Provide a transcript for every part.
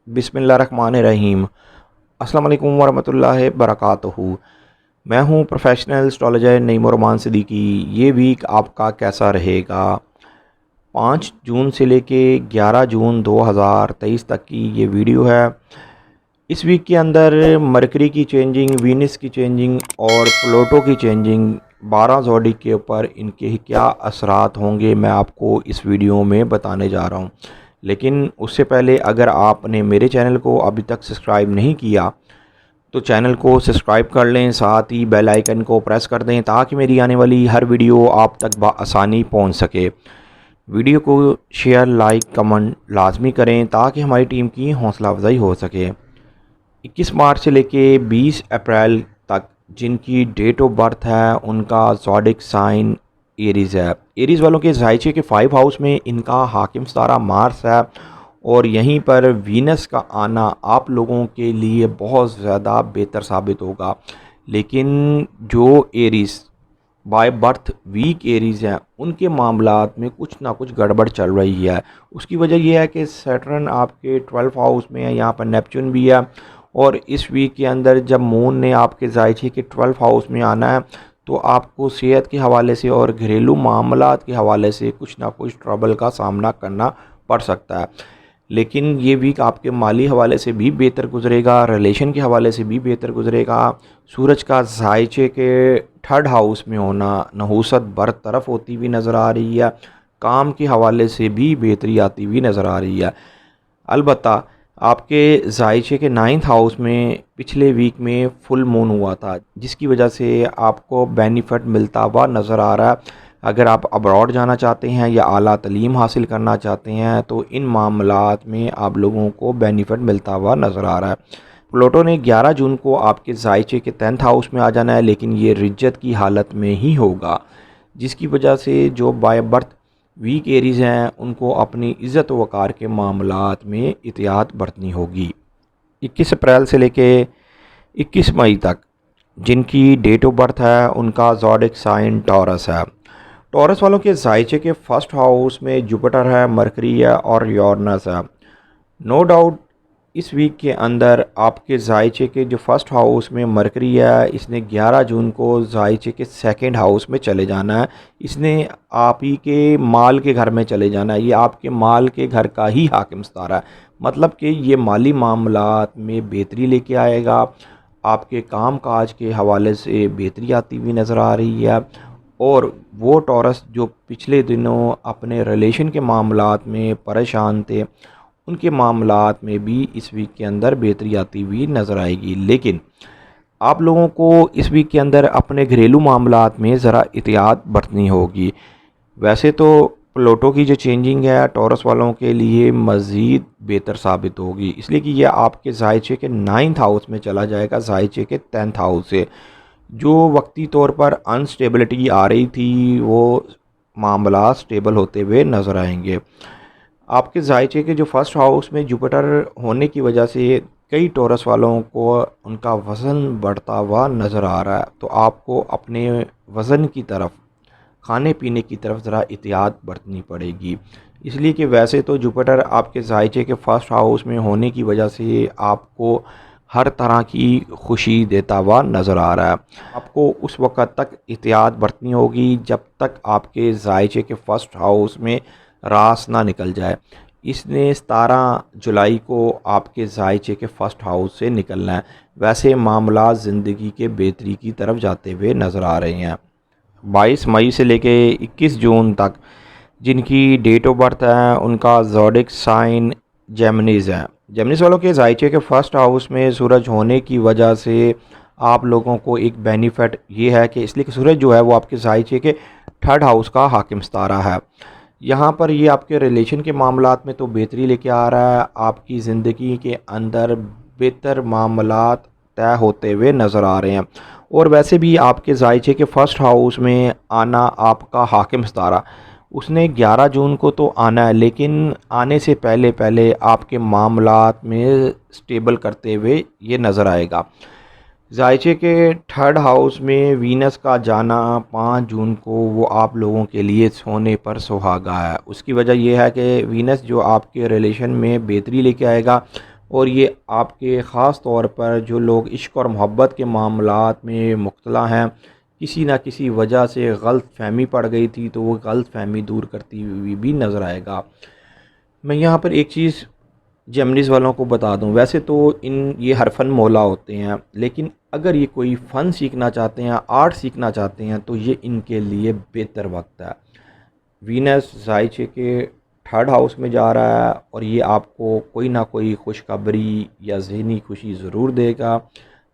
बिस्मिल्लाहिर्रहमानिर्रहीम। अस्सलाम वालेकुम वरहमतुल्लाहि बरकातुहू। मैं हूँ प्रोफेशनल एस्ट्रोलॉजर नईमुर सिद्दीकी। ये वीक आपका कैसा रहेगा? 5 जून से लेके 11 जून 2023 तक की ये वीडियो है। इस वीक के अंदर मरकरी की चेंजिंग, वीनस की चेंजिंग और प्लूटो की चेंजिंग 12 ज़ोडिक के ऊपर इनके क्या असरात होंगे मैं आपको इस वीडियो में बताने जा रहा हूँ। लेकिन उससे पहले अगर आपने मेरे चैनल को अभी तक सब्सक्राइब नहीं किया तो चैनल को सब्सक्राइब कर लें, साथ ही बेल आइकन को प्रेस कर दें ताकि मेरी आने वाली हर वीडियो आप तक बआसानी पहुंच सके। वीडियो को शेयर, लाइक, कमेंट लाजमी करें ताकि हमारी टीम की हौसला अफजाई हो सके। 21 मार्च से लेके 20 अप्रैल तक जिनकी डेट ऑफ बर्थ है उनका ज़ोडिक साइन एरीज़ है। एरीज़ वालों के ज़ायचे के 5 हाउस में इनका हाकिम सितारा मार्स है और यहीं पर वीनस का आना आप लोगों के लिए बहुत ज़्यादा बेहतर साबित होगा। लेकिन जो Aries by birth weak Aries हैं उनके मामलात में कुछ ना कुछ गड़बड़ चल रही है। उसकी वजह यह है कि सैटर्न आपके 12 हाउस में है, यहाँ पर नेपच्यून भी है और इस वीक के अंदर जब मून ने आपके ज़ायचे के 12 हाउस में आना है तो आपको सेहत के हवाले से और घरेलू मामलात के हवाले से कुछ ना कुछ ट्रबल का सामना करना पड़ सकता है। लेकिन ये वीक आपके माली हवाले से भी बेहतर गुजरेगा, रिलेशन के हवाले से भी बेहतर गुजरेगा। सूरज का ज़ायचे के 3rd हाउस में होना नहूसत बरतरफ होती हुई नज़र आ रही है। काम के हवाले से भी बेहतरी आती हुई नज़र आ रही है। अलबत्ता आपके ज़ायचे के 9th हाउस में पिछले वीक में फुल मून हुआ था जिसकी वजह से आपको बेनिफिट मिलता हुआ नज़र आ रहा है। अगर आप अब्रॉड जाना चाहते हैं या आला तलीम हासिल करना चाहते हैं तो इन मामलात में आप लोगों को बेनिफिट मिलता हुआ नज़र आ रहा है। प्लूटो ने 11 जून को आपके ज़ायचे के 10th हाउस में आ जाना है, लेकिन ये रिज्जत की हालत में ही होगा जिसकी वजह से जो बाय बर्थ वीक एरीज़ हैं उनको अपनी इज़्ज़त वक़ार के मामलात में एहतियात बरतनी होगी। 21 अप्रैल से लेके 21 मई तक जिनकी डेट ऑफ बर्थ है उनका ज़ोडिक साइन टॉरस है। टॉरस वालों के ज़ायचे के 1st हाउस में जुपिटर है, मरकरी है और यूरेनस है। नो डाउट इस वीक के अंदर आपके ज़ायचे के जो 1st हाउस में मरकरी है इसने 11 जून को ज़ायचे के 2nd हाउस में चले जाना है। इसने आप ही के माल के घर में चले जाना है। ये आपके माल के घर का ही हाकिम सितारा है, मतलब कि ये माली मामलात में बेहतरी लेके आएगा। आपके काम काज के हवाले से बेहतरी आती हुई नज़र आ रही है और वो टॉरस जो पिछले दिनों अपने रिलेशन के मामलात में परेशान थे उनके मामलात में भी इस वीक के अंदर बेहतरी आती हुई नज़र आएगी। लेकिन आप लोगों को इस वीक के अंदर अपने घरेलू मामलात में ज़रा एहतियात बरतनी होगी। वैसे तो प्लूटो की जो चेंजिंग है टॉरस वालों के लिए मज़ीद बेहतर साबित होगी, इसलिए कि यह आपके ज़ायचे के 9th हाउस में चला जाएगा ज़ायचे के 10th हाउस से। जो वक्ती तौर पर अनस्टेबिलिटी आ रही थी वो मामला स्टेबल होते हुए नज़र आएंगे। आपके ज़ायचे के जो 1st हाउस में जुपिटर होने की वजह से कई टॉरस वालों को उनका वज़न बढ़ता हुआ नज़र आ रहा है, तो आपको अपने वज़न की तरफ, खाने पीने की तरफ ज़रा एहतियात बरतनी पड़ेगी। इसलिए कि वैसे तो जुपिटर आपके ज़ायचे के 1st हाउस में होने की वजह से आपको हर तरह की खुशी देता हुआ नज़र आ रहा है। आपको उस वक़्त तक एहतियात बरतनी होगी जब तक आपके ज़ायचे के 1st हाउस में रास ना निकल जाए। इसने 17 जुलाई को आपके ज़ायचे के 1st हाउस से निकलना है। वैसे मामला ज़िंदगी के बेहतरी की तरफ जाते हुए नज़र आ रहे हैं। 22 मई से लेके 21 जून तक जिनकी डेट ऑफ बर्थ है उनका ज़ोडिक साइन जेमिनीज़ है। जेमिनीज़ वालों के ज़ायचे के 1st हाउस में सूरज होने की वजह से आप लोगों को एक बेनिफिट ये है कि इसलिए कि सूरज जो है वो आपके ज़ायचे के 3rd हाउस का हाकिम सितारा है। यहाँ पर ये आपके रिलेशन के मामलात में तो बेहतरी लेके आ रहा है, आपकी ज़िंदगी के अंदर बेहतर मामलात तय होते हुए नज़र आ रहे हैं। और वैसे भी आपके ज़ायचे के 1st हाउस में आना आपका हाकिम सितारा उसने 11 जून को तो आना है, लेकिन आने से पहले पहले आपके मामलात में स्टेबल करते हुए ये नज़र आएगा। ज़ायचे के 3rd हाउस में वीनस का जाना 5 जून को वो आप लोगों के लिए सोने पर सुहागा है। उसकी वजह यह है कि वीनस जो आपके रिलेशन में बेहतरी लेके आएगा, और ये आपके ख़ास तौर पर जो लोग इश्क और मोहब्बत के मामलात में मुब्तला हैं, किसी न किसी वजह से गलत फ़हमी पड़ गई थी, तो वो गलत फ़हमी दूर करती हुई भी नज़र आएगा। मैं यहाँ पर एक चीज़ जेमिनीज़ वालों को बता दूँ, वैसे तो ये हर फ़न मौला होते हैं, लेकिन अगर ये कोई फ़न सीखना चाहते हैं, आर्ट सीखना चाहते हैं, तो ये इनके लिए बेहतर वक्त है। वीनस ज़ायचे के थर्ड हाउस में जा रहा है और ये आपको कोई ना कोई खुशखबरी या ज़हनी खुशी ज़रूर देगा,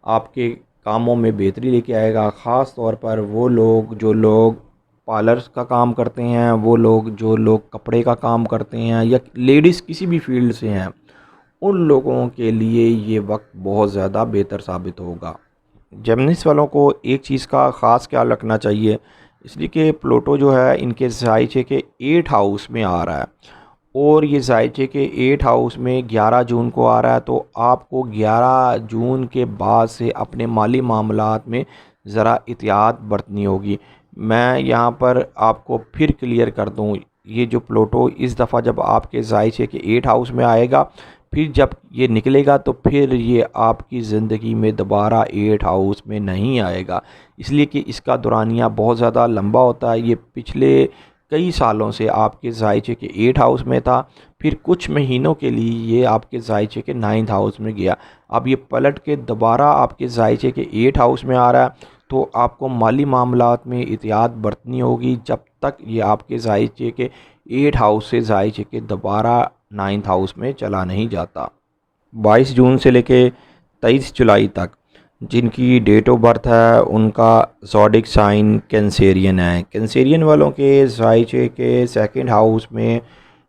आपके कामों में बेहतरी लेके आएगा। ख़ास तौर पर वो लोग जो लोग पार्लर्स का काम करते हैं, वो लोग जो लोग कपड़े का काम करते हैं, या लेडीज़ किसी भी फील्ड से हैं, उन लोगों के लिए ये वक्त बहुत ज़्यादा बेहतर साबित होगा। जेमिनीज़ वालों को एक चीज़ का ख़ास ख्याल रखना चाहिए, इसलिए कि प्लूटो जो है इनके ज़ायचे के 8 हाउस में आ रहा है, और ये ज़ायचे के 8 हाउस में 11 जून को आ रहा है। तो आपको 11 जून के बाद से अपने माली मामलात में ज़रा एहतियात बरतनी होगी। मैं यहाँ पर आपको फिर क्लियर कर दूँ, ये जो प्लूटो इस दफ़ा जब आपके ज़ायचे के 8 हाउस में आएगा, फिर जब ये निकलेगा तो फिर ये आपकी ज़िंदगी में दोबारा 8 हाउस में नहीं आएगा, इसलिए कि इसका दौरानिया बहुत ज़्यादा लंबा होता है। ये पिछले कई सालों से आपके ज़ायचे के 8 हाउस में था, फिर कुछ महीनों के लिए ये आपके ज़ायचे के 9th हाउस में गया, अब ये पलट के दोबारा आपके ज़ायचे के 8 हाउस में आ रहा है। तो आपको माली मामलात में एहतियात बरतनी होगी जब तक ये आपके ज़ायचे के 8 हाउस से ज़ायचे के दोबारा 9th हाउस में चला नहीं जाता। 22 जून से लेके 23 जुलाई तक जिनकी डेट ऑफ बर्थ है, उनका ज़ोडिक साइन कैंसेरियन है। कैंसेरियन वालों के ज़ायचे के 2nd हाउस में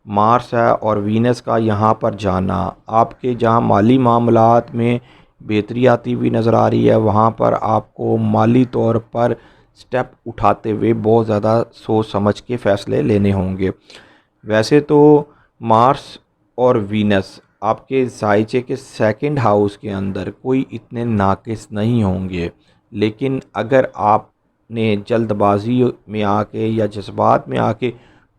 मार्स है, और वीनस का यहाँ पर जाना आपके जहाँ माली मामलात में बेहतरी आती हुई नज़र आ रही है, वहाँ पर आपको माली तौर पर स्टेप उठाते हुए बहुत ज़्यादा सोच समझ के फ़ैसले लेने होंगे। वैसे तो मार्स और वीनस आपके ज़ायचे के 2nd हाउस के अंदर कोई इतने नाक़िस नहीं होंगे, लेकिन अगर आपने जल्दबाज़ी में आके या जज्बात में आके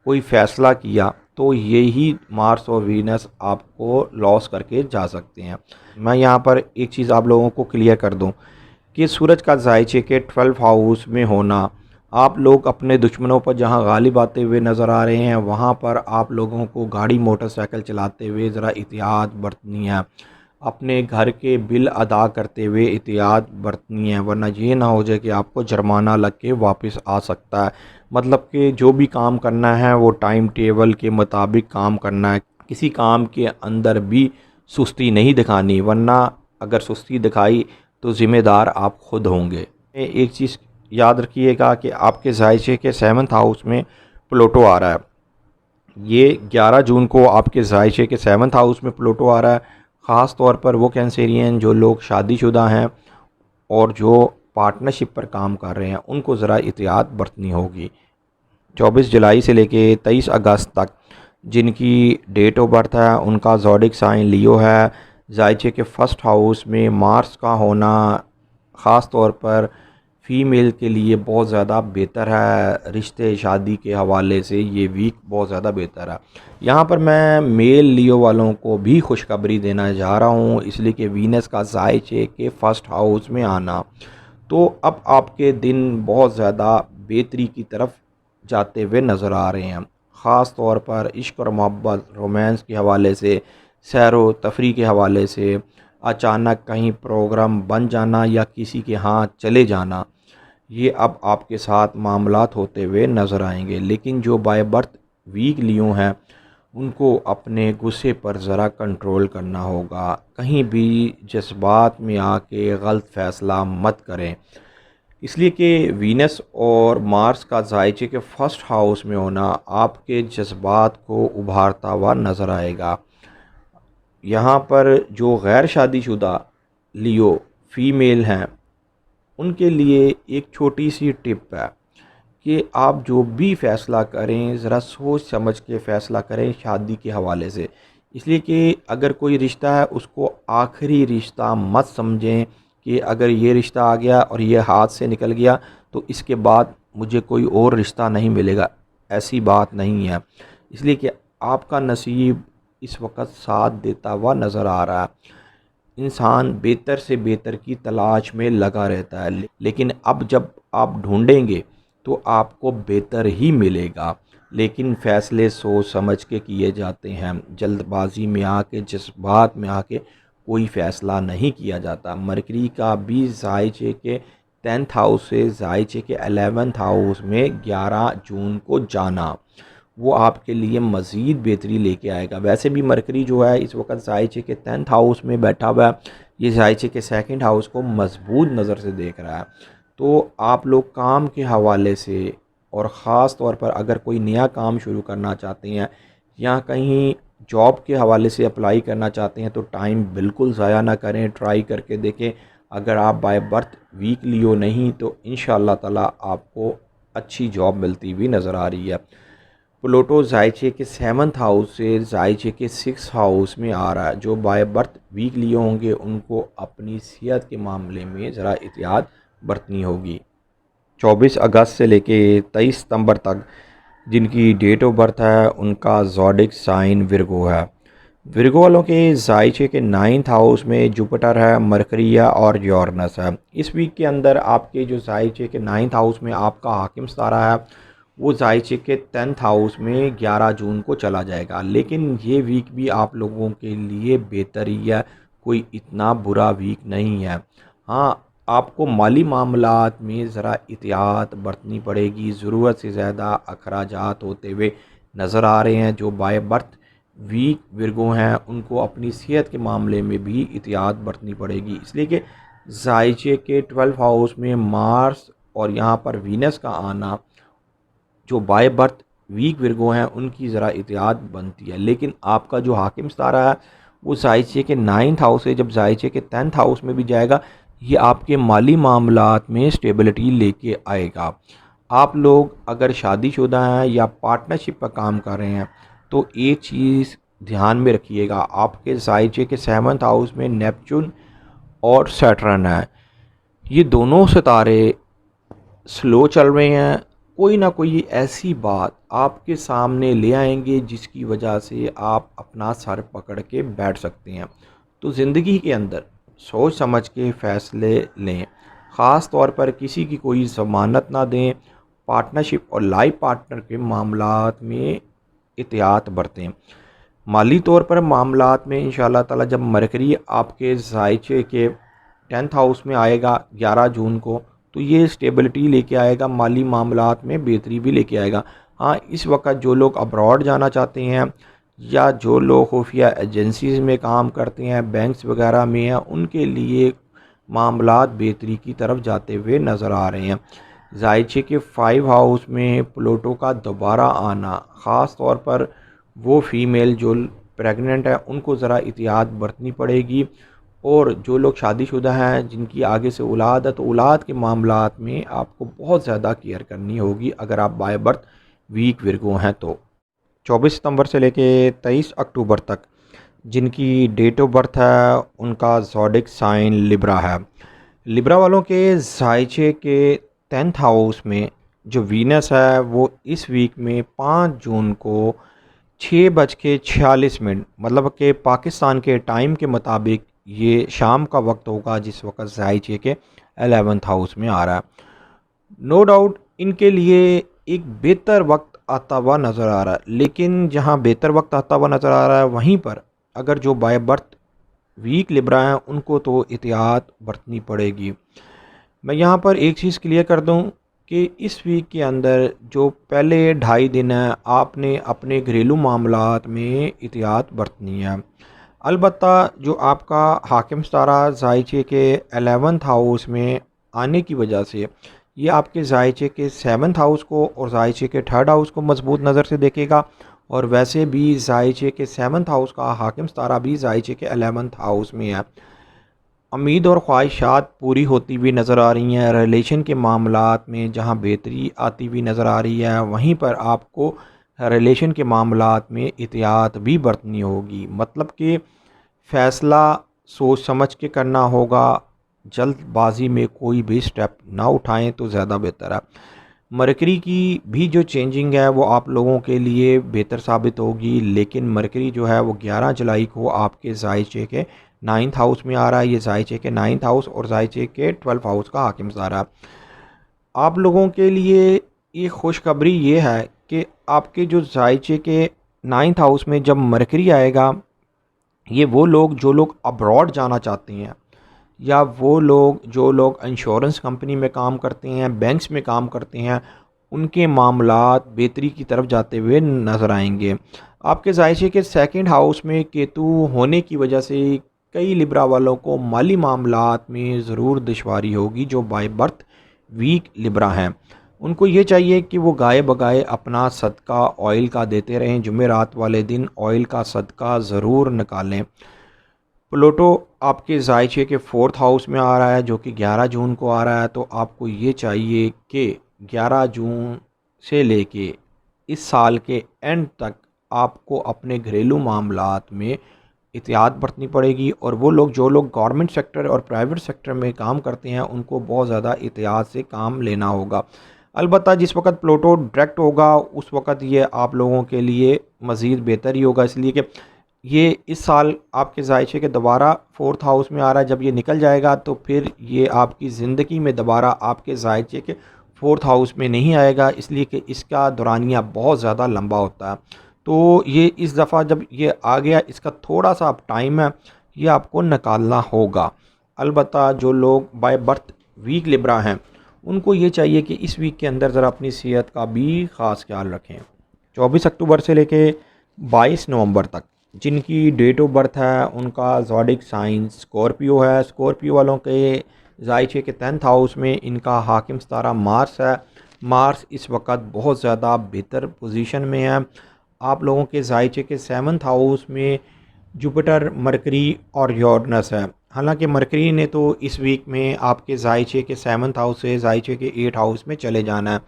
कोई फ़ैसला किया, तो यही मार्स और वीनस आपको लॉस करके जा सकते हैं। मैं यहाँ पर एक चीज़ आप लोगों को क्लियर कर दूँ कि सूरज का ज़ायचे के 12 हाउस में होना, आप लोग अपने दुश्मनों पर जहां गालिब आते हुए नज़र आ रहे हैं, वहां पर आप लोगों को गाड़ी मोटरसाइकिल चलाते हुए ज़रा एहतियात बरतनी है। अपने घर के बिल अदा करते हुए एहतियात बरतनी है, वरना ये ना हो जाए कि आपको जुर्माना लग के वापस आ सकता है। मतलब कि जो भी काम करना है वो टाइम टेबल के मुताबिक काम करना है, किसी काम के अंदर भी सुस्ती नहीं दिखानी, वरना अगर सुस्ती दिखाई तो ज़िम्मेदार आप खुद होंगे। एक चीज़ याद रखिएगा कि आपके ज़ायचे के 7th हाउस में प्लूटो आ रहा है। ये 11 जून को आपके ज़ायचे के 7th हाउस में प्लूटो आ रहा है। ख़ास तौर पर वो कैंसेरियन जो लोग शादीशुदा हैं और जो पार्टनरशिप पर काम कर रहे हैं, उनको ज़रा एहतियात बरतनी होगी। 24 जुलाई से लेके 23 अगस्त तक जिनकी डेट ऑफ बर्थ है, उनका ज़ोडिक साइन लियो है। ज़ायचे के 1st हाउस में मार्स का होना ख़ास तौर पर फ़ीमेल के लिए बहुत ज़्यादा बेहतर है। रिश्ते शादी के हवाले से ये वीक बहुत ज़्यादा बेहतर है। यहाँ पर मैं मेल लियो वालों को भी खुशखबरी देना चाह रहा हूँ, इसलिए कि वीनस का ज़ायचे के 1st हाउस में आना, तो अब आपके दिन बहुत ज़्यादा बेहतरी की तरफ जाते हुए नज़र आ रहे हैं। ख़ास तौर पर इश्क और मोहब्बत, रोमांस के हवाले से, सैर व तफरीह के हवाले से, अचानक कहीं प्रोग्राम बन जाना या किसी के यहाँ चले जाना, ये अब आपके साथ मामलात होते हुए नज़र आएंगे। लेकिन जो बाय बर्थ वीक लियो हैं, उनको अपने गुस्से पर ज़रा कंट्रोल करना होगा। कहीं भी जज्बात में आके गलत फ़ैसला मत करें, इसलिए कि वीनस और मार्स का ज़ायचे के 1st हाउस में होना आपके जज्बात को उभारता हुआ नज़र आएगा। यहाँ पर जो गैर शादीशुदा लियो फ़ीमेल हैं, उनके लिए एक छोटी सी टिप है कि आप जो भी फ़ैसला करें, ज़रा सोच समझ के फ़ैसला करें शादी के हवाले से। इसलिए कि अगर कोई रिश्ता है, उसको आखिरी रिश्ता मत समझें कि अगर ये रिश्ता आ गया और ये हाथ से निकल गया तो इसके बाद मुझे कोई और रिश्ता नहीं मिलेगा। ऐसी बात नहीं है। इसलिए कि आपका नसीब इस वक्त साथ देता हुआ नज़र आ रहा है। इंसान बेहतर से बेहतर की तलाश में लगा रहता है, लेकिन अब जब आप ढूंढेंगे तो आपको बेहतर ही मिलेगा। लेकिन फ़ैसले सोच समझ के किए जाते हैं, जल्दबाजी में आके जज्बात में आके कोई फ़ैसला नहीं किया जाता। मरकरी का भी जायचे के 10th हाउस से जायचे के 11th हाउस में 11 जून को जाना वो आपके लिए मज़ीद बेहतरी लेके आएगा। वैसे भी मरकरी जो है इस वक्त जायचे के 10th हाउस में बैठा हुआ है, ये जायचे के 2nd हाउस को मजबूत नज़र से देख रहा है। तो आप लोग काम के हवाले से और ख़ास तौर पर अगर कोई नया काम शुरू करना चाहते हैं या कहीं जॉब के हवाले से अप्लाई करना चाहते हैं तो टाइम बिल्कुल ज़ाया ना करें, ट्राई करके देखें। अगर आप बाय बर्थ वीक लियो नहीं तो इंशाअल्लाह ताला आपको अच्छी जॉब मिलती हुई नज़र आ रही है। प्लूटो जायचे के 7th हाउस से जायचे के 6th हाउस में आ रहा है। जो बाय बर्थ वीक लिए होंगे उनको अपनी सेहत के मामले में ज़रा एहतियात बरतनी होगी। 24 अगस्त से लेके 23 सितंबर तक जिनकी डेट ऑफ बर्थ है उनका ज़ोडिक साइन विर्गो है। विर्गो वालों के जायचे के 9th हाउस में जुपिटर है, मरकरी है और यूरेनस है। इस वीक के अंदर आपके जो जायचे के 9th हाउस में आपका हाकिम सितारा है वो जायचे के 10th हाउस में 11 जून को चला जाएगा। लेकिन ये वीक भी आप लोगों के लिए बेहतर ही है, कोई इतना बुरा वीक नहीं है। हाँ, आपको माली मामलात में ज़रा एहतियात बरतनी पड़ेगी। ज़रूरत से ज़्यादा अखराजात होते हुए नज़र आ रहे हैं। जो बाय बर्थ वीक विर्गो हैं उनको अपनी सेहत के मामले में भी एहतियात बरतनी पड़ेगी, इसलिए कि जायचे के 12 हाउस में मार्स और यहाँ पर वीनस का आना जो बाय बर्थ वीक विर्गो हैं उनकी ज़रा एहतियात बनती है। लेकिन आपका जो हाकिम सितारा है वो जायचे के 9th हाउस से जब जायचे के 10th हाउस में भी जाएगा, ये आपके माली मामलात में स्टेबिलिटी लेके आएगा। आप लोग अगर शादीशुदा हैं या पार्टनरशिप पर काम कर रहे हैं तो एक चीज़ ध्यान में रखिएगा, आपके जायचे के 7th हाउस में नेपच्यून और सैटर्न है। ये दोनों सितारे स्लो चल रहे हैं। कोई ना कोई ऐसी बात आपके सामने ले आएंगे जिसकी वजह से आप अपना सर पकड़ के बैठ सकते हैं। तो ज़िंदगी के अंदर सोच समझ के फ़ैसले लें, ख़ास तौर पर किसी की कोई ज़मानत ना दें। पार्टनरशिप और लाइफ पार्टनर के मामलात में एहतियात बरतें। माली तौर पर मामलात में इंशाअल्लाह ताला जब मरकरी आपके जायचे के 10th हाउस में आएगा 11 जून को, तो ये स्टेबिलिटी लेके आएगा, माली मामलात में बेहतरी भी लेके आएगा। हाँ, इस वक्त जो लोग अब्रॉड जाना चाहते हैं या जो लोग खुफिया एजेंसीज़ में काम करते हैं, बैंक्स वगैरह में हैं, उनके लिए मामलात बेहतरी की तरफ जाते हुए नज़र आ रहे हैं। जायचे के 5 हाउस में प्लूटो का दोबारा आना, ख़ास तौर पर वो फ़ीमेल जो प्रेग्नेंट है उनको ज़रा एहतियात बरतनी पड़ेगी। और जो लोग शादीशुदा हैं जिनकी आगे से औलाद है तो औलाद के मामलात में आपको बहुत ज़्यादा केयर करनी होगी अगर आप बाय बर्थ वीक विर्गो हैं तो। 24 सितंबर से लेके 23 अक्टूबर तक जिनकी डेट ऑफ बर्थ है उनका ज़ोडिक साइन लिब्रा है। लिब्रा वालों के जायचे के 10th हाउस में जो वीनस है वो इस वीक में 5 जून को 6:46 मतलब कि पाकिस्तान के टाइम के मुताबिक ये शाम का वक्त होगा जिस वक्त जायचे के 11th हाउस में आ रहा है। नो डाउट इनके लिए एक बेहतर वक्त आता हुआ नज़र आ रहा है। लेकिन जहाँ बेहतर वक्त आता हुआ नज़र आ रहा है वहीं पर अगर जो बाय बर्थ वीक लिब्रा हैं उनको तो एहतियात बरतनी पड़ेगी। मैं यहाँ पर एक चीज़ क्लियर कर दूँ कि इस वीक के अंदर जो पहले 2.5 दिन है आपने अपने घरेलू मामलात में एहतियात बरतनी है। अलबत्ता जो आपका हाकिम सितारा जायचे के 11th हाउस में आने की वजह से ये आपके जायचे के 7th हाउस को और जायचे के 3rd हाउस को मजबूत नज़र से देखेगा। और वैसे भी जायचे के 7th हाउस का हाकिम सितारा भी जायचे के 11th हाउस में है। उम्मीद और ख्वाहिशात पूरी होती हुई नज़र आ रही हैं। रिलेशन के मामलात में जहाँ बेहतरी आती हुई नज़र आ रही है वहीं पर आपको रिलेशन के मामलात में एहतियात भी बरतनी होगी। मतलब कि फ़ैसला सोच समझ के करना होगा, जल्दबाजी में कोई भी स्टेप ना उठाएं तो ज़्यादा बेहतर है। मरकरी की भी जो चेंजिंग है वो आप लोगों के लिए बेहतर साबित होगी, लेकिन मरकरी जो है वो 11 जुलाई को आपके ज़ायचे के 9th हाउस में आ रहा है। ये ज़ायचे के 9th हाउस और ज़ायचे के 12th हाउस का हाकिम सारा। आप लोगों के लिए ये खुशखबरी ये है कि आपके जो ज़ायचे के 9th हाउस में जब मरकरी आएगा, ये वो लोग जो लोग अब्रॉड जाना चाहते हैं, या वो लोग जो लोग इंश्योरेंस कंपनी में काम करते हैं, बैंक्स में काम करते हैं, उनके मामलात बेहतरी की तरफ जाते हुए नज़र आएंगे। आपके ज़ायचे के 2nd हाउस में केतु होने की वजह से कई लिब्रा वालों को माली मामलात में ज़रूर दुश्वारी होगी। जो बाय बर्थ वीक लिब्रा हैं, उनको ये चाहिए कि वो गाए बगाए अपना सदका ऑयल का देते रहें। जुमेरात वाले दिन ऑयल का सदका ज़रूर निकालें। प्लूटो आपके ज़ायचे के 4th हाउस में आ रहा है, जो कि 11 जून को आ रहा है। तो आपको ये चाहिए कि 11 जून से लेके इस साल के एंड तक आपको अपने घरेलू मामलात में एहतियात बरतनी पड़ेगी। और वो लोग जो लोग गवर्नमेंट सेक्टर और प्राइवेट सेक्टर में काम करते हैं, उनको बहुत ज़्यादा एहतियात से काम लेना होगा। अलबत्ता जिस वक्त प्लूटो डायरेक्ट होगा, उस वक्त ये आप लोगों के लिए मज़ीद बेहतर ही होगा, इसलिए कि ये इस साल आपके ज़ायचे के दोबारा 4th हाउस में आ रहा है। जब ये निकल जाएगा तो फिर ये आपकी ज़िंदगी में दोबारा आपके ज़ायचे के 4th हाउस में नहीं आएगा, इसलिए कि इसका दौरानिया बहुत ज़्यादा लंबा होता है। तो ये इस दफ़ा जब ये आ गया, इसका थोड़ा सा अब टाइम है, ये आपको निकालना होगा। अलबत्ता जो लोग बाय बर्थ वीक लिब्रा हैं, उनको ये चाहिए कि इस वीक के अंदर ज़रा अपनी सेहत का भी ख़ास ख्याल रखें। 24 अक्टूबर से लेके 22 नवंबर तक जिनकी डेट ऑफ बर्थ है, उनका ज़ोडिक साइन स्कॉर्पियो है। स्कॉर्पियो वालों के ज़ायचे के 10th हाउस में इनका हाकिम सितारा मार्स है। मार्स इस वक्त बहुत ज़्यादा बेहतर पोजीशन में है। आप लोगों के ज़ायचे के 7th हाउस में जुपिटर, मरकरी और यूरेनस है। हालांकि मरकरी ने तो इस वीक में आपके ज़ायचे के 7th हाउस से ज़ायचे के 8th हाउस में चले जाना है,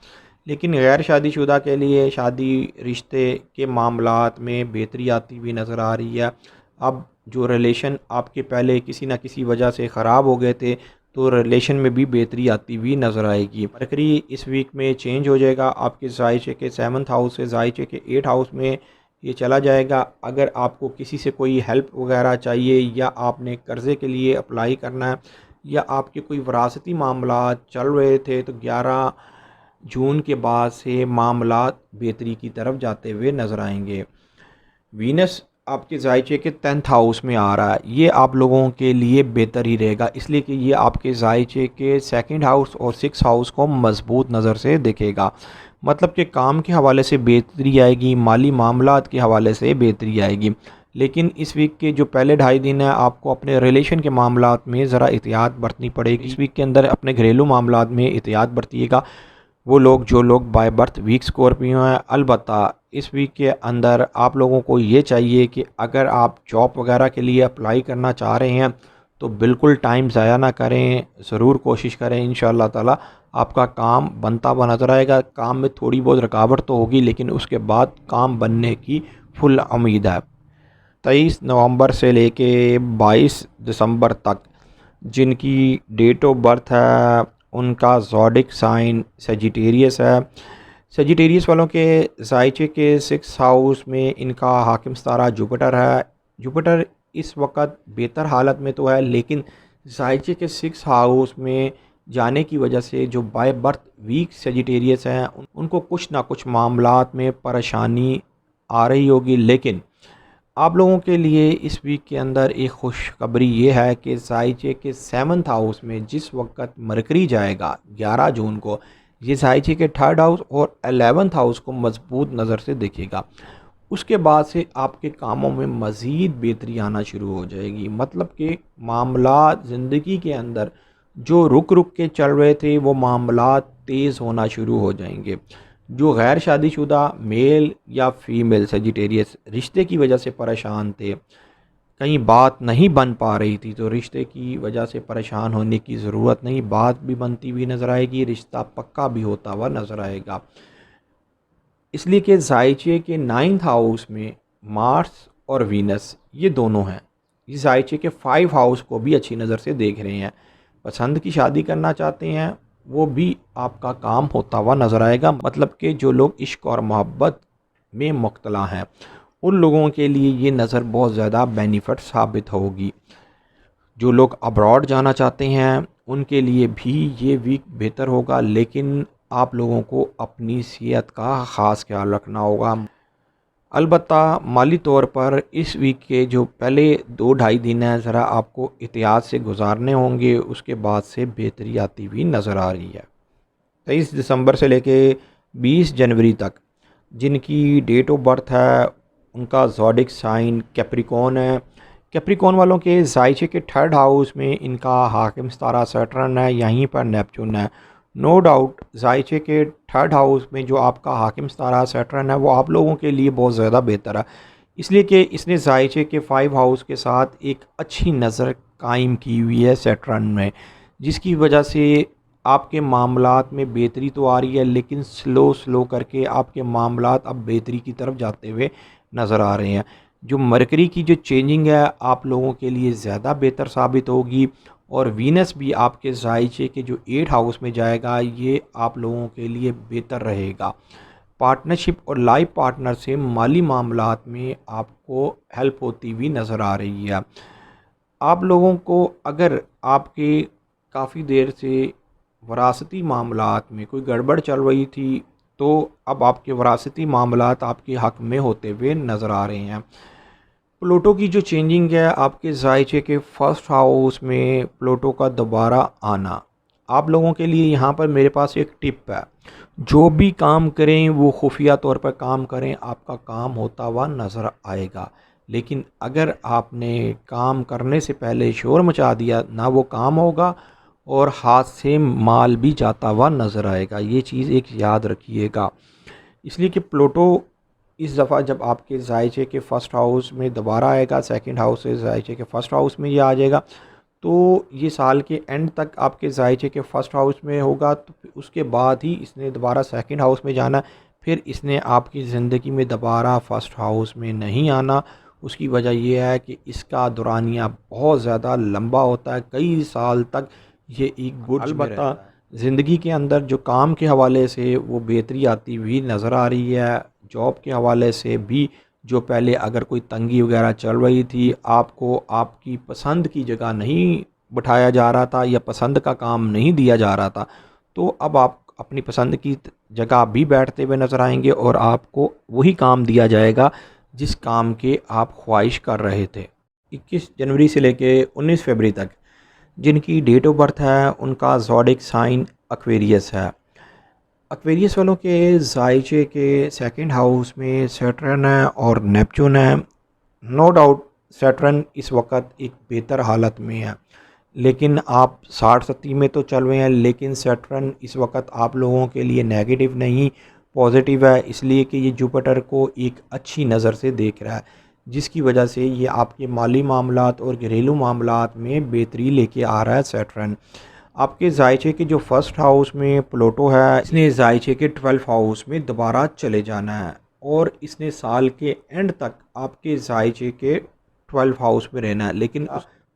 लेकिन गैर शादीशुदा के लिए शादी रिश्ते के मामलात में बेहतरी आती हुई नज़र आ रही है। अब जो रिलेशन आपके पहले किसी न किसी वजह से ख़राब हो गए थे, तो रिलेशन में भी बेहतरी आती हुई नज़र आएगी। मरकरी इस वीक में चेंज हो जाएगा, आपके ज़ायचे के 7th हाउस से ज़ायचे के 8th हाउस में ये चला जाएगा। अगर आपको किसी से कोई हेल्प वगैरह चाहिए, या आपने कर्ज़े के लिए अप्लाई करना है, या आपके कोई वरासती मामलात चल रहे थे, तो 11 जून के बाद से मामलात बेहतरी की तरफ जाते हुए नज़र आएंगे। वीनस आपके ज़ायचे के 10th हाउस में आ रहा है, ये आप लोगों के लिए बेहतर ही रहेगा, इसलिए कि ये आपके ज़ायचे के 2nd हाउस और 6th हाउस को मजबूत नज़र से देखेगा। मतलब कि काम के हवाले से बेहतरी आएगी, माली मामलात के हवाले से बेहतरी आएगी। लेकिन इस वीक के जो पहले 2.5 दिन है, आपको अपने रिलेशन के मामलात में ज़रा एहतियात बरतनी पड़ेगी। इस वीक के अंदर अपने घरेलू मामलात में एहतियात बरतिएगा, वो लोग जो लोग बाय बर्थ वीक स्कॉर्पियो हैं। अलबत्ता इस वीक के अंदर आप लोगों को ये चाहिए कि अगर आप जॉब वगैरह के लिए अप्लाई करना चाह रहे हैं, तो बिल्कुल टाइम ज़ाया ना करें, ज़रूर कोशिश करें। इंशाअल्लाह ताला आपका काम बनता हुआ नज़र आएगा। काम में थोड़ी बहुत रुकावट तो होगी, लेकिन उसके बाद काम बनने की फुल उम्मीद है। 23 नवंबर से लेके 22 दिसंबर तक जिनकी डेट ऑफ बर्थ है, उनका ज़ोडिक साइन सेजिटेरियस है। सेजिटेरियस वालों के ज़ायचे के 6th हाउस में इनका हाकिम सितारा जुपिटर है। जुपिटर इस वक्त बेहतर हालत में तो है, लेकिन ज़ायचे के 6th हाउस में जाने की वजह से जो बाय बर्थ वीक सेजिटेरियस हैं, उनको कुछ ना कुछ मामलात में परेशानी आ रही होगी। लेकिन आप लोगों के लिए इस वीक के अंदर एक खुशखबरी ये है कि ज़ायचे के 7th हाउस में जिस वक्त मरकरी जाएगा 11 जून को, ये ज़ायचे के 3rd हाउस और 11th हाउस को मजबूत नज़र से देखेगा। उसके बाद से आपके कामों में मज़ीद बेहतरी आना शुरू हो जाएगी। मतलब कि मामलात ज़िंदगी के अंदर जो रुक रुक के चल रहे थे, वो मामलात तेज़ होना शुरू हो जाएंगे। जो गैर शादीशुदा मेल या फीमेल सेजिटेरियस रिश्ते की वजह से परेशान थे, कहीं बात नहीं बन पा रही थी, तो रिश्ते की वजह से परेशान होने की ज़रूरत नहीं, बात भी बनती हुई नज़र आएगी, रिश्ता पक्का भी होता हुआ नज़र आएगा। इसलिए कि ज़ायचे के 9th हाउस में मार्स और वीनस ये दोनों हैं। ये ज़ायचे के 5 हाउस को भी अच्छी नज़र से देख रहे हैं। पसंद की शादी करना चाहते हैं, वो भी आपका काम होता हुआ नज़र आएगा। मतलब कि जो लोग इश्क और मोहब्बत में मुब्तला हैं उन लोगों के लिए ये नज़र बहुत ज़्यादा बेनिफिट साबित होगी। जो लोग अब्रॉड जाना चाहते हैं उनके लिए भी ये वीक बेहतर होगा, लेकिन आप लोगों को अपनी सेहत का ख़ास ख्याल रखना होगा। अलबत्ता माली तौर पर इस वीक के जो पहले 2-2.5 दिन हैं ज़रा आपको एहतियात से गुजारने होंगे, उसके बाद से बेहतरी आती हुई नज़र आ रही है। 23 दिसंबर से लेके 20 जनवरी तक जिनकी डेट ऑफ बर्थ है उनका ज़ोडिक साइन कैप्रिकॉर्न है। कैप्रिकॉर्न वालों के जायचे के थर्ड हाउस में इनका हाकिम सितारा सैटर्न है, यहीं पर नेपच्यून है। नो डाउट जायचे के थर्ड हाउस में जो आपका हाकिम सितारा सैटर्न है वो आप लोगों के लिए बहुत ज़्यादा बेहतर है, इसलिए कि इसने जायचे के 5 हाउस के साथ एक अच्छी नज़र कायम की हुई है सैटर्न में, जिसकी वजह से आपके मामलात में बेहतरी तो आ रही है, लेकिन स्लो स्लो करके आपके मामलात अब बेहतरी की तरफ जाते हुए नज़र आ रहे हैं। जो मरकरी की जो चेंजिंग है आप लोगों के लिए ज़्यादा बेहतर साबित होगी, और वीनस भी आपके जायचे के जो 8 हाउस में जाएगा ये आप लोगों के लिए बेहतर रहेगा। पार्टनरशिप और लाइफ पार्टनर से माली मामलात में आपको हेल्प होती हुई नज़र आ रही है। आप लोगों को अगर आपके काफ़ी देर से वरासती मामलात में कोई गड़बड़ चल रही थी तो अब आपके वरासती मामलात आपके हक़ में होते हुए नज़र आ रहे हैं। प्लूटो की जो चेंजिंग है आपके जायचे के फर्स्ट हाउस में प्लूटो का दोबारा आना आप लोगों के लिए यहाँ पर मेरे पास एक टिप है। जो भी काम करें वो खुफिया तौर पर काम करें, आपका काम होता हुआ नज़र आएगा। लेकिन अगर आपने काम करने से पहले शोर मचा दिया ना वो काम होगा और हाथ से माल भी जाता हुआ नज़र आएगा। ये चीज़ एक याद रखिएगा। इसलिए कि प्लूटो इस दफ़ा जब आपके जायचे के फ़र्स्ट हाउस में दोबारा आएगा, सेकंड हाउस से जायचे के फ़र्स्ट हाउस में ये आ जाएगा, तो ये साल के एंड तक आपके जायचे के फ़र्स्ट हाउस में होगा। तो फिर उसके बाद ही इसने दोबारा सेकंड हाउस में जाना, फिर इसने आपकी ज़िंदगी में दोबारा फ़र्स्ट हाउस में नहीं आना। उसकी वजह ये है कि इसका दौरानिया बहुत ज़्यादा लंबा होता है, कई साल तक ये एक बुर्ज में रहता है। ज़िंदगी के अंदर जो काम के हवाले से वो बेहतरी आती हुई नज़र आ रही है, जॉब के हवाले से भी जो पहले अगर कोई तंगी वगैरह चल रही थी, आपको आपकी पसंद की जगह नहीं बिठाया जा रहा था या पसंद का काम नहीं दिया जा रहा था, तो अब आप अपनी पसंद की जगह भी बैठते हुए नज़र आएंगे और आपको वही काम दिया जाएगा जिस काम के आप ख्वाहिश कर रहे थे। 21 जनवरी से लेके 19 फरवरी तक जिनकी डेट ऑफ बर्थ है उनका ज़ोडिक साइन एक्वेरियस है। एक्वेरियस वालों के जायचे के सेकंड हाउस में सैटर्न है और नेपच्यून है। नो डाउट सैटर्न इस वक्त एक बेहतर हालत में है, लेकिन आप 60-70 में तो चल रहे हैं, लेकिन सैटर्न इस वक्त आप लोगों के लिए नेगेटिव नहीं पॉजिटिव है, इसलिए कि ये जुपिटर को एक अच्छी नज़र से देख रहा है, जिसकी वजह से ये आपके माली मामलात और घरेलू मामलात में बेहतरी लेके आ रहा है सैटर्न। आपके जायचे के जो फर्स्ट हाउस में प्लूटो है इसने जायचे के 12 हाउस में दोबारा चले जाना है और इसने साल के एंड तक आपके जायचे के 12 हाउस में रहना है, लेकिन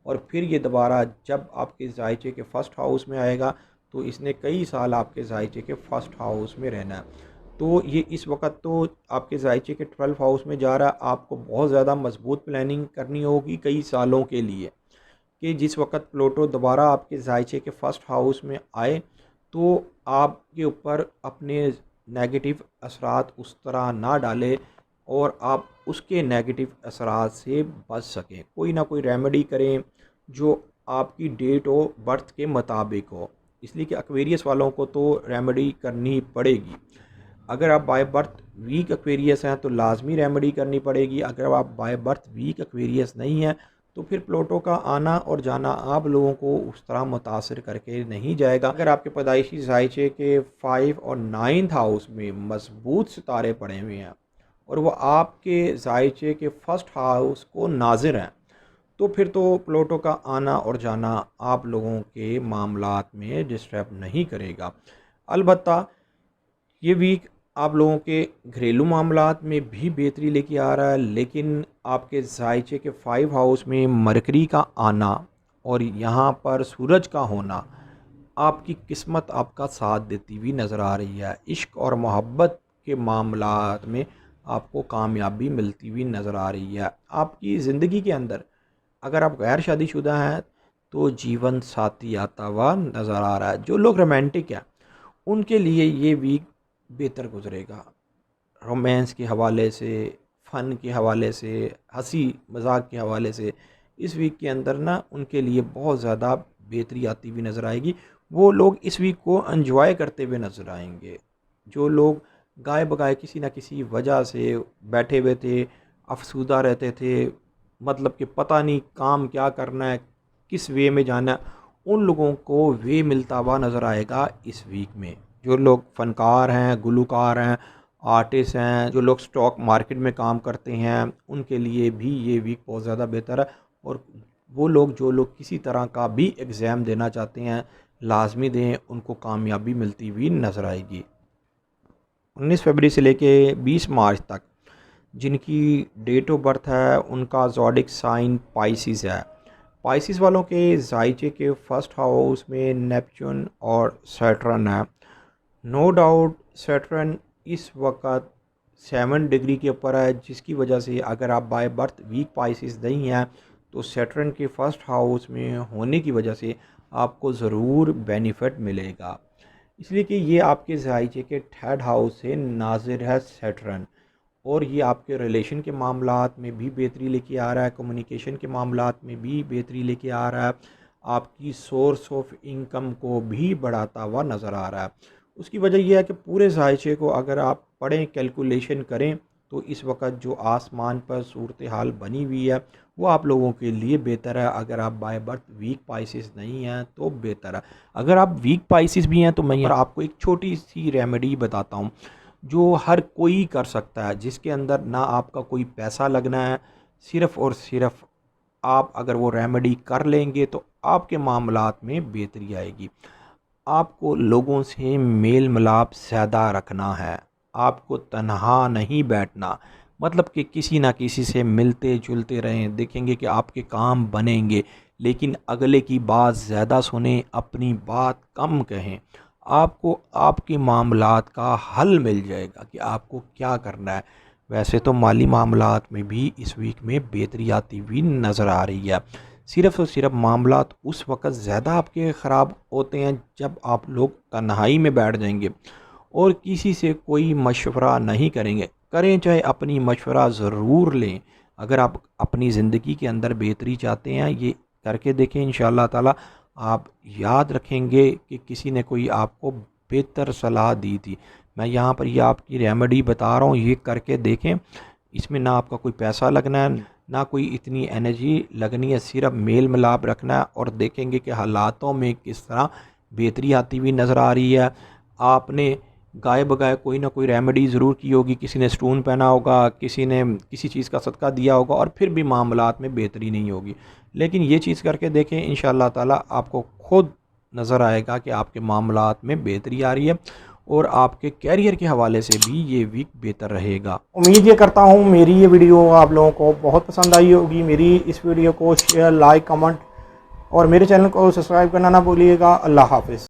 और फिर ये दोबारा जब आपके जायचे के फर्स्ट हाउस में आएगा तो इसने कई साल आपके जायचे के फर्स्ट हाउस में रहना है। तो ये इस वक्त तो आपके जायचे के 12 हाउस में जा रहा है, आपको बहुत ज़्यादा मजबूत प्लानिंग करनी होगी कई सालों के लिए कि जिस वक्त प्लूटो दोबारा आपके जायचे के फर्स्ट हाउस में आए तो आपके ऊपर अपने नेगेटिव असरात उस तरह ना डाले और आप उसके नेगेटिव असरात से बच सकें। कोई ना कोई रेमेडी करें जो आपकी डेट ऑफ बर्थ के मुताबिक हो, इसलिए कि एक्वेरियस वालों को तो रेमेडी करनी पड़ेगी। अगर आप बाय बर्थ वीक एक्वेरियस हैं तो लाजमी रेमेडी करनी पड़ेगी, अगर आप बाय बर्थ वीक एक्वेरियस नहीं हैं तो फिर प्लूटो का आना और जाना आप लोगों को उस तरह मुतासर करके नहीं जाएगा। अगर आपके पैदाइशी जायचे के 5 और 9th हाउस में मजबूत सितारे पड़े हुए हैं और वो आपके जायचे के फर्स्ट हाउस को नाजिर हैं, तो फिर तो प्लूटो का आना और जाना आप लोगों के मामलात में डिस्टर्ब नहीं करेगा। अलबत्ता ये वीक आप लोगों के घरेलू मामलात में भी बेहतरी लेके आ रहा है, लेकिन आपके जायचे के 5 हाउस में मरकरी का आना और यहाँ पर सूरज का होना आपकी किस्मत आपका साथ देती हुई नज़र आ रही है। इश्क और मोहब्बत के मामलात में आपको कामयाबी मिलती हुई नज़र आ रही है। आपकी ज़िंदगी के अंदर अगर आप गैर शादीशुदा हैं तो जीवन साथी आता हुआ नज़र आ रहा है। जो लोग रोमांटिक हैं उनके लिए ये वीक बेहतर गुजरेगा। रोमांस के हवाले से, फ़न के हवाले से, हँसी मज़ाक के हवाले से इस वीक के अंदर ना उनके लिए बहुत ज़्यादा बेहतरी आती हुई नज़र आएगी। वो लोग इस वीक को एंजॉय करते हुए नज़र आएंगे। जो लोग गाए बगाए किसी न किसी वजह से बैठे हुए थे, अफसुदा रहते थे, मतलब कि पता नहीं काम क्या करना है, किस वे में जाना है, उन लोगों को वे मिलता हुआ नज़र आएगा इस वीक में। जो लोग फ़नकार हैं, गुलकार हैं, आर्टिस्ट हैं, जो लोग स्टॉक मार्केट में काम करते हैं, उनके लिए भी ये वीक बहुत ज़्यादा बेहतर है। और वो लोग जो लोग किसी तरह का भी एग्ज़ाम देना चाहते हैं लाजमी दें, उनको कामयाबी मिलती हुई नज़र आएगी। 19 फरवरी से लेके 20 मार्च तक जिनकी डेट ऑफ बर्थ है उनका ज़ोडिक साइन पाइसिस है। पाइसिस वालों के जायचे के फर्स्ट हाउस में नेपच्यून और सैटर्न है। नो डाउट सैटर्न इस वक्त 7 डिग्री के ऊपर है, जिसकी वजह से अगर आप बाय बर्थ वीक पाइसिस नहीं हैं तो सैटर्न के फर्स्ट हाउस में होने की वजह से आपको ज़रूर बेनिफिट मिलेगा। इसलिए कि ये आपके जायचे के थर्ड हाउस से नाजिर है सैटर्न, और ये आपके रिलेशन के मामलात में भी बेहतरी लेके आ रहा है, कम्युनिकेशन के मामलात में भी बेहतरी लेके आ रहा है, आपकी सोर्स ऑफ इनकम को भी बढ़ाता हुआ नज़र आ रहा है। उसकी वजह यह है कि पूरे जायचे को अगर आप पढ़ें, कैलकुलेशन करें, तो इस वक्त जो आसमान पर सूरत हाल बनी हुई है वो आप लोगों के लिए बेहतर है। अगर आप बाय बर्थ वीक पाइसिस नहीं हैं तो बेहतर है। अगर आप वीक पाइसिस भी हैं तो मैं यहाँ आपको एक छोटी सी रेमेडी बताता हूँ जो हर कोई कर सकता है, जिसके अंदर ना आपका कोई पैसा लगना है, सिर्फ़ और सिर्फ आप अगर वो रेमेडी कर लेंगे तो आपके मामलात में बेहतरी आएगी। आपको लोगों से मेल मिलाप ज़्यादा रखना है, आपको तन्हा नहीं बैठना, मतलब कि किसी ना किसी से मिलते जुलते रहें, देखेंगे कि आपके काम बनेंगे। लेकिन अगले की बात ज़्यादा सुनें, अपनी बात कम कहें, आपको आपके मामलात का हल मिल जाएगा कि आपको क्या करना है। वैसे तो माली मामलात में भी इस वीक में बेहतरी आती हुई नज़र आ रही है। सिर्फ़ और सिर्फ मामलात उस वक़्त ज़्यादा आपके ख़राब होते हैं जब आप लोग तन्हाई में बैठ जाएंगे और किसी से कोई मशवरा नहीं करेंगे। करें चाहे अपनी मशवरा ज़रूर लें। अगर आप अपनी ज़िंदगी के अंदर बेहतरी चाहते हैं, ये करके देखें, इंशाअल्लाह ताला आप याद रखेंगे कि किसी ने कोई आपको बेहतर सलाह दी थी। मैं यहाँ पर ये आपकी रेमेडी बता रहा हूँ, ये करके देखें। इसमें ना आपका कोई पैसा लगना है, ना कोई इतनी एनर्जी लगनी है, सिर्फ मेल मिलाप रखना है और देखेंगे कि हालातों में किस तरह बेहतरी आती हुई नज़र आ रही है। आपने गाए बगाए कोई ना कोई रेमेडी ज़रूर की होगी, किसी ने स्टोन पहना होगा, किसी ने किसी चीज़ का सदका दिया होगा और फिर भी मामलात में बेहतरी नहीं होगी। लेकिन ये चीज़ करके देखें, इंशाअल्लाह ताला आपको खुद नज़र आएगा कि आपके मामलात में बेहतरी आ रही है और आपके कैरियर के हवाले से भी ये वीक बेहतर रहेगा। उम्मीद ये करता हूँ मेरी ये वीडियो आप लोगों को बहुत पसंद आई होगी। मेरी इस वीडियो को शेयर, लाइक, कमेंट और मेरे चैनल को सब्सक्राइब करना ना भूलिएगा। अल्लाह हाफ़िज़।